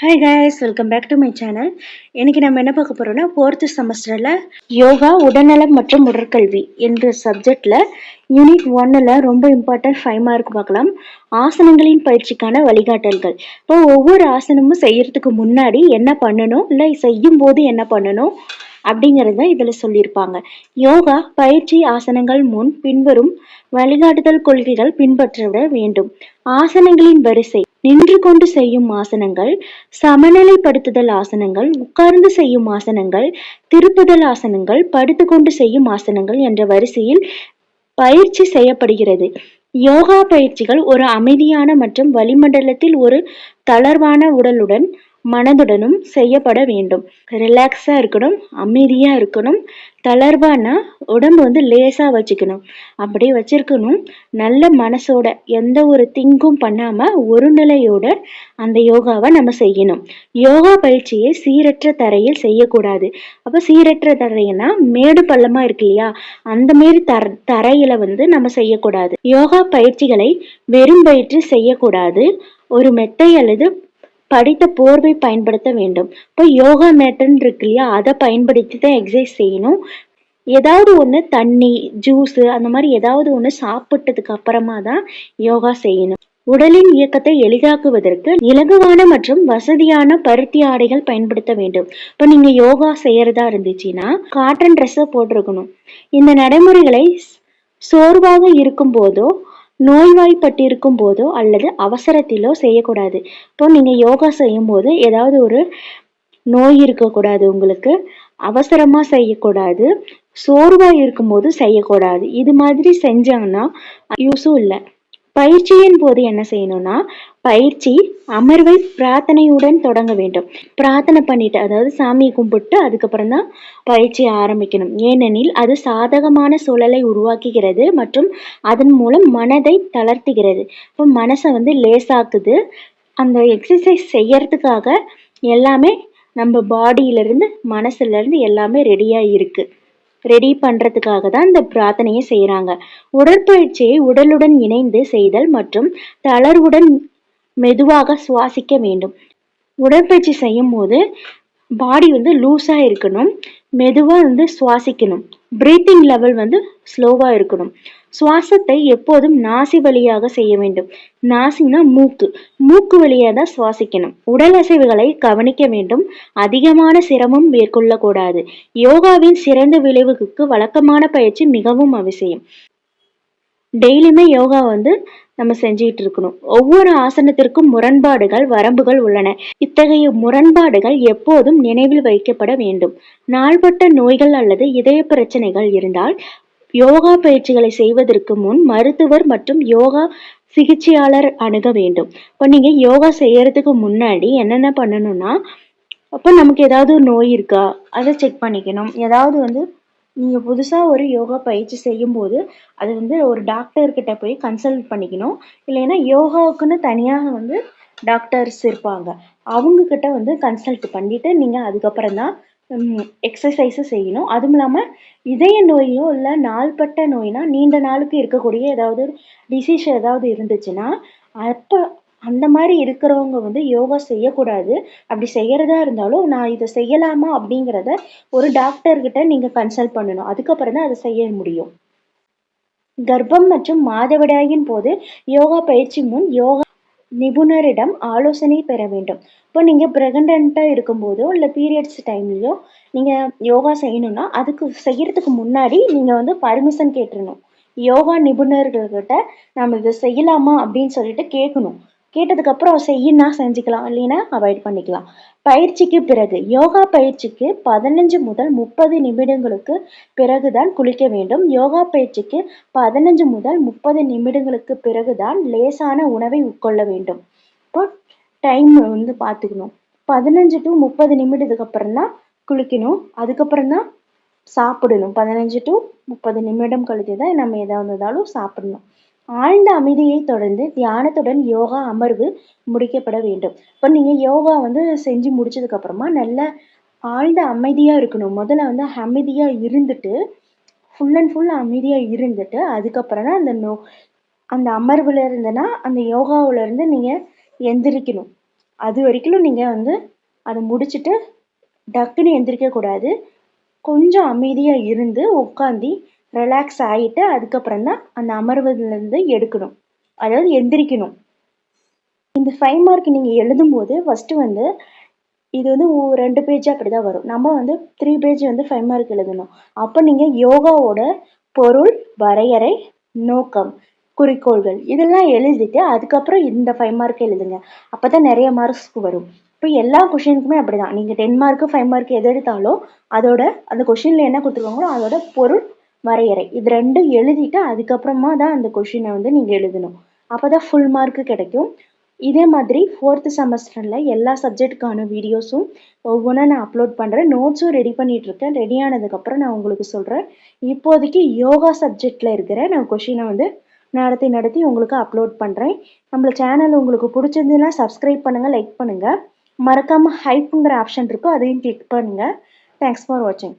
Hi guys, welcome back to my channel. இன்னைக்கு நம்ம என்ன பார்க்க போறோம்னா, 4th செமஸ்டர்ல யோகா உடல்நலம் மற்றும் உடற்கல்வி என்ற சப்ஜெக்ட்ல யூனிட் 1ல ரொம்ப இம்பார்ட்டன்ட் 5 மார்க் பார்க்கலாம். ஆசனங்களின் பயிற்சிக்கான வழிகாட்டல்கள். இப்போ ஒவ்வொரு ஆசனமும் செய்யறதுக்கு முன்னாடி என்ன பண்ணணும், இல்லை செய்யும் போது என்ன பண்ணணும் அப்படிங்கறத இதுல சொல்லியிருப்பாங்க. யோகா பயிற்சி ஆசனங்கள் முன் பின்வரும் வழிகாட்டுதல் கொள்கைகள் பின்பற்ற வேண்டும். ஆசனங்களின் வரிசை: நின்று கொண்டு செய்யும் ஆசனங்கள், சமநிலைப்படுத்துதல் ஆசனங்கள், உட்கார்ந்து செய்யும் ஆசனங்கள், திருப்புதல் ஆசனங்கள், படுத்துக்கொண்டு செய்யும் ஆசனங்கள் என்ற வரிசையில் பயிற்சி செய்யப்படுகிறது. யோகா பயிற்சிகள் ஒரு அமைதியான மற்றும் வளிமண்டலத்தில் ஒரு தளர்வான உடலுடன் மனதுடனும் செய்யப்பட வேண்டும். ரிலாக்ஸா இருக்கணும், அமைதியா இருக்கணும், தளர்வானா உடம்பு லேசா வச்சுக்கணும். அப்படி வச்சிருக்கணும். நல்ல மனசோட எந்த ஒரு திங்கும் பண்ணாம ஒரு நிலையோட அந்த யோகாவை நம்ம செய்யணும். யோகா பயிற்சியை சீரற்ற தரையில் செய்யக்கூடாது. அப்ப சீரற்ற தரையினா மேடு பள்ளமா இருக்கு இல்லையா, அந்த மாரி தரையில நம்ம செய்யக்கூடாது. யோகா பயிற்சிகளை வெறும் வயிற்றில் செய்யக்கூடாது. ஒரு மெத்தை அல்லது படித்த போர்வை பயன்படுத்த வேண்டும். இப்போ யோகா மேட்டுன்னு இருக்கு இல்லையா, அதை பயன்படுத்தி தான் எக்ஸசைஸ் செய்யணும். ஏதாவது ஒன்று தண்ணி, ஜூஸ் அந்த மாதிரி ஏதாவது ஒன்று சாப்பிட்டதுக்கு அப்புறமா தான் யோகா செய்யணும். உடலின் இயக்கத்தை எளிதாக்குவதற்கு இலகுவான மற்றும் வசதியான பருத்தி ஆடைகள் பயன்படுத்த வேண்டும். இப்போ நீங்க யோகா செய்யறதா இருந்துச்சுன்னா காட்டன் ட்ரெஸ்ஸை போட்டிருக்கணும். இந்த நடைமுறைகளை சோர்வாக இருக்கும் போதோ, நோய்வாய்ப்பட்டிருக்கும் போதோ அல்லது அவசரத்திலோ செய்யக்கூடாது. இப்போ நீங்க யோகா செய்யும் போது ஏதாவது ஒரு நோய் இருக்கக்கூடாது, உங்களுக்கு அவசரமா செய்யக்கூடாது, சோர்வா இருக்கும்போது செய்யக்கூடாது. இது மாதிரி செஞ்சாங்கன்னா யூஸும் இல்லை. பயிற்சியின் போது என்ன செய்யணும்னா, பயிற்சி அமர்வை பிரார்த்தனையுடன் தொடங்க வேண்டும். பிரார்த்தனை பண்ணிட்டு, அதாவது சாமியை கும்பிட்டு அதுக்கப்புறம் தான் பயிற்சியை ஆரம்பிக்கணும். ஏனெனில் அது சாதகமான சூழலை உருவாக்குகிறது மற்றும் அதன் மூலம் மனதை தளர்த்துகிறது. இப்போ மனசை லேசாக்குது. அந்த எக்ஸசைஸ் செய்யறதுக்காக எல்லாமே நம்ம பாடியில இருந்து மனசுல இருந்து எல்லாமே ரெடியா இருக்கு. ரெடி பண்றதுக்காக தான் இந்த பிரார்த்தனையை செய்யறாங்க. உடற்பயிற்சியை உடலுடன் இணைந்து செய்தல் மற்றும் தளர்வுடன் மெதுவாக சுவாசிக்க வேண்டும். உடற்பயிற்சி செய்யும் போது பாடி லூஸா இருக்கணும், மெதுவா சுவாசிக்கணும். பிரீத்திங் லெவல் ஸ்லோவா இருக்கணும். சுவாசத்தை எப்போதும் நாசி வழியாக செய்ய வேண்டும். நாசினா மூக்கு வழியா தான் சுவாசிக்கணும். உடல் அசைவுகளை கவனிக்க வேண்டும். அதிகமான சிரமம் மேற்கொள்ளக்கூடாது. யோகாவின் சிறந்த விளைவுக்கு வழக்கமான பயிற்சி மிகவும் அவசியம். டெய்லியுமே யோகா நம்ம செஞ்சுட்டு இருக்கணும். ஒவ்வொரு ஆசனத்திற்கும் முரண்பாடுகள், வரம்புகள் உள்ளன. இத்தகைய முரண்பாடுகள் எப்போதும் நினைவில் வைக்கப்பட வேண்டும். நாள்பட்ட நோய்கள் அல்லது இதய பிரச்சனைகள் இருந்தால் யோகா பயிற்சிகளை செய்வதற்கு முன் மருத்துவர் மற்றும் யோகா சிகிச்சையாளர் அணுக வேண்டும். இப்போ நீங்க யோகா செய்யறதுக்கு முன்னாடி என்னென்ன பண்ணணும்னா, அப்போ நமக்கு ஏதாவது நோய் இருக்கா அதை செக் பண்ணிக்கணும். ஏதாவது நீங்க புதுசா ஒரு யோகா பயிற்சி செய்யும் போது அது ஒரு டாக்டர் கிட்ட போய் கன்சல்ட் பண்ணிக்கணும். இல்லைன்னா யோகாவுக்குன்னு தனியாக டாக்டர்ஸ் இருப்பாங்க, அவங்க கிட்ட கன்சல்ட் பண்ணிட்டு நீங்க அதுக்கப்புறம் தான் எக்ஸசைஸை செய்யணும். அதுவும் இல்லாமல் இதய நோயோ இல்லை நாள்பட்ட நோய்னா, நீண்ட நாளுக்கு இருக்கக்கூடிய ஏதாவது டிசீஸ் ஏதாவது இருந்துச்சுன்னா அப்போ அந்த மாதிரி இருக்கிறவங்க யோகா செய்யக்கூடாது. அப்படி செய்யறதா இருந்தாலும் நான் இதை செய்யலாமா அப்படிங்கிறத ஒரு டாக்டர்கிட்ட நீங்க கன்சல்ட் பண்ணணும். அதுக்கப்புறம் தான் அதை செய்ய முடியும். கர்ப்பம் மற்றும் மாதவிடாயின் போது யோகா பயிற்சி முன் யோகா நிபுணரிடம் ஆலோசனை பெற வேண்டும். இப்போ நீங்க பிரெக்னண்டா இருக்கும்போதோ இல்லை பீரியட்ஸ் டைம்லயோ நீங்க யோகா செய்யணும்னா அதுக்கு செய்யறதுக்கு முன்னாடி நீங்க பர்மிஷன் கேட்டுறணும். யோகா நிபுணர்கள்கிட்ட நம்ம இதை செய்யலாமா அப்படின்னு சொல்லிட்டு கேட்கணும். கேட்டதுக்கு அப்புறம் செய்யினா செஞ்சுக்கலாம், இல்லைன்னா அவாய்ட் பண்ணிக்கலாம். பயிற்சிக்கு பிறகு யோகா பயிற்சிக்கு 15 முதல் 30 நிமிடங்களுக்கு பிறகுதான் குளிக்க வேண்டும். யோகா பயிற்சிக்கு 15 முதல் 30 நிமிடங்களுக்கு பிறகுதான் லேசான உணவை உட்கொள்ள வேண்டும். இப்போ டைம் பார்த்துக்கணும். 15 to 30 நிமிடத்துக்கு அப்புறம் தான் குளிக்கணும். அதுக்கப்புறம் தான் சாப்பிடணும். 15 to 30 நிமிடம் கழித்து தான் நம்ம எதாவது இருந்தாலும் சாப்பிடணும். ஆழ்ந்த அமைதியை தொடர்ந்து தியானத்துடன் யோகா அமர்வு முடிக்கப்பட வேண்டும். இப்போ நீங்க யோகா செஞ்சு முடிச்சதுக்கு அப்புறமா நல்ல ஆழ்ந்த அமைதியா இருக்கணும். முதல்ல அமைதியா இருந்துட்டு ஃபுல் அண்ட் ஃபுல் அமைதியா இருந்துட்டு அதுக்கப்புறம் தான் அந்த அமர்வுல இருந்தனா அந்த யோகாவுல இருந்து நீங்க எந்திரிக்கணும். அது வரைக்கும் நீங்கள் வந்து அதை முடிச்சுட்டு டக்குன்னு எந்திரிக்கக்கூடாது. கொஞ்சம் அமைதியாக இருந்து உட்காந்து ரிலாக்ஸ் ஆகிட்டு அதுக்கப்புறம் தான் அந்த அமர்வதுலேருந்து எடுக்கணும், அதாவது எந்திரிக்கணும். இந்த 5 மார்க் நீங்கள் எழுதும்போது ஃபஸ்ட்டு வந்து இது வந்து 2 பேஜ் அப்படி தான் வரும். நம்ம வந்து 3 பேஜ் வந்து 5 மார்க் எழுதணும். அப்போ நீங்கள் யோகாவோட பொருள், வரையறை, நோக்கம், குறிக்கோள்கள் இதெல்லாம் எழுதிட்டு அதுக்கப்புறம் இந்த 5 மார்க் எழுதுங்க. அப்போ தான் நிறைய மார்க்ஸ்க்கு வரும். இப்போ எல்லா கொஷினுக்குமே அப்படி தான். நீங்கள் 10 மார்க்கு 5 மார்க் எது எடுத்தாலும் அதோட அந்த கொஷினில் என்ன கொடுத்துருக்காங்களோ அதோட பொருள், வரையறை இது ரெண்டும் எழுதிட்டு அதுக்கப்புறமா தான் அந்த கொஷினை வந்து நீங்கள் எழுதணும். அப்போ தான் ஃபுல் மார்க்கு கிடைக்கும். இதே மாதிரி 4th செமஸ்டரில் எல்லா சப்ஜெக்ட்டுக்கான வீடியோஸும் ஒவ்வொன்றா நான் அப்லோட் பண்ணுறேன். நோட்ஸும் ரெடி பண்ணிகிட்ருக்கேன். ரெடி ஆனதுக்கப்புறம் நான் உங்களுக்கு சொல்கிறேன். இப்போதைக்கு யோகா சப்ஜெக்டில் இருக்கிற நான் கொஷினை வந்து நடத்தி உங்களுக்கு அப்லோட் பண்ணுறேன். நம்மள சேனல் உங்களுக்கு பிடிச்சிருந்துன்னா சப்ஸ்கிரைப் பண்ணுங்கள், லைக் பண்ணுங்கள். மறக்காமல் ஹைப்புங்கிற ஆப்ஷன் இருக்கும், அதையும் கிளிக் பண்ணுங்கள். தேங்க்ஸ் ஃபார் வாட்சிங்.